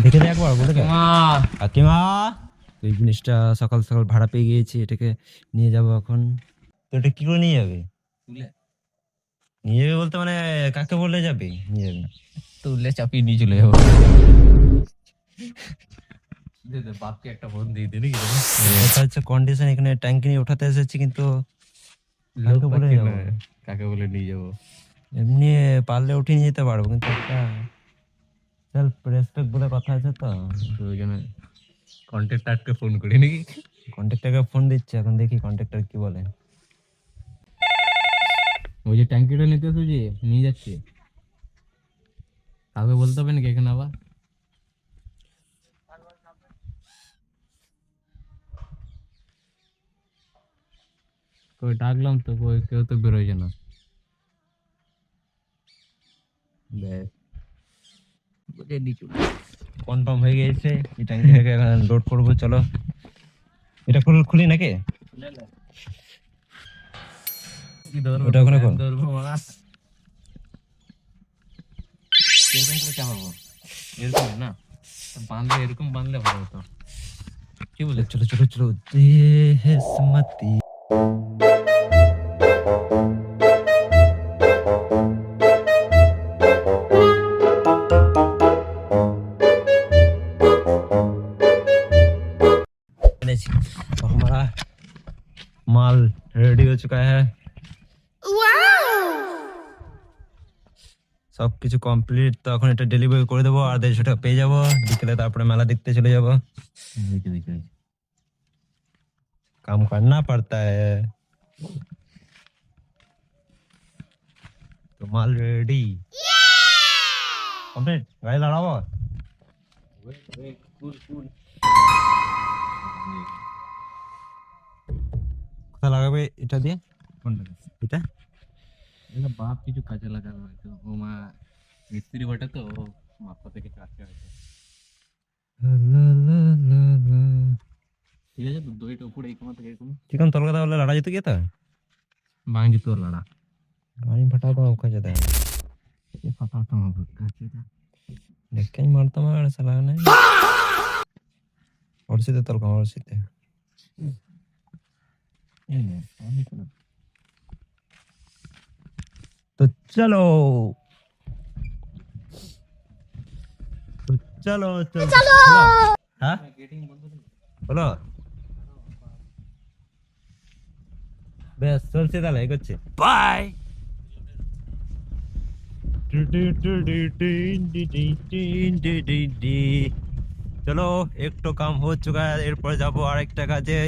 দেখে দে একবার বলে দে কাকিমা, এই জিনিসটা সকাল সকাল ভাড়া পেয়ে গিয়েছি, এটাকে নিয়ে যাব এখন। তো এটা কি করে নিয়ে যাবে? নিয়ে যাবে বলতে মানে কাকে বলে যাবে? নিয়ে যাবে না তুললে চাপিয়ে নিয়ে চলে যাবো। বাপকে একটা ফোন দিয়ে দে নাকি? কথা হচ্ছে কন্ডিশন, এখানে ট্যাঙ্কি নিয়ে উঠাতে এসেছি, কিন্তু কাকে বলে যাবো? কাকে বলে নিয়ে যাবো? এমনি পারলে উঠিয়ে নিয়ে যেতে পারবো, কিন্তু একটা সেলফ রেসপেক্ট বলে কথা আছে তো। ওইখানে কন্ট্রাক্টরকে ফোন করি নাকি? কন্ট্রাক্টরকে ফোন দিচ্ছে এখন, দেখি কন্ট্রাক্টর কি বলে। ওই যে ট্যাঙ্কিটা নিতে এসে যে নিয়ে যাচ্ছে, কাউকে বলতে হবে নাকি এখানে আবার? কই ডাকলাম তো, কই কেউ তো বেরোয় না। ব্যাস বুঝে দিচ্ছি। কনফার্ম হয়ে গেছে, এই ট্যাঙ্কিটাকে এখন লোড করবো। চলো এটা খুলি নাকি? ওটা ওখানে কর। এরকম করে চাপাবো, এরকম না বাঁধলে, এরকম বাঁধলে ভালো হতো। কি বলে? চলো চলো চলো, দেহসমতি। हमारा माल रेडी हो चुका है, সবকিছু কমপ্লিট। তো এখন এটা ডেলিভারি করে দেবো, আর 150 টাকা পেয়ে যাবো বিকেলে, তারপরে মেলা দেখতে চলে যাবো। কাম করনা পড়তা है। তো মাল রেডি কমপ্লিট, গাড়ি লাগাবো। কোথায় লাগাবে এটা দিয়ে? কোনটা? এটা এটা বাপ কিছু কাজে লাগাবে হয়তো, ও মা মিস্ত্রি বটে তো, ও মাপা থেকে কাটছে হয়তো। ঠিক আছে, তো দইটা উপরে এই কোমা থেকে এরকম চিকন তলকাতা বলে লড়া যেত গিয়ে, তো বাঁধি তোর লড়া गाड़ी फटा तो औखा जाता है। ये फटाता हूँ काचे का। देख के ही मारता मैं साला ने। और सीधे तलका, और सीधे। ये ले पानी को तो चलो, तो चलो चलो चलो। हाँ गेटिंग बंद कर। बोलो বেশ, চলছে তাহলে, এগোচ্ছে। বাই। চলো, एक तो काम हो चुका है, এরপর যাবো আরেকটা কাজে।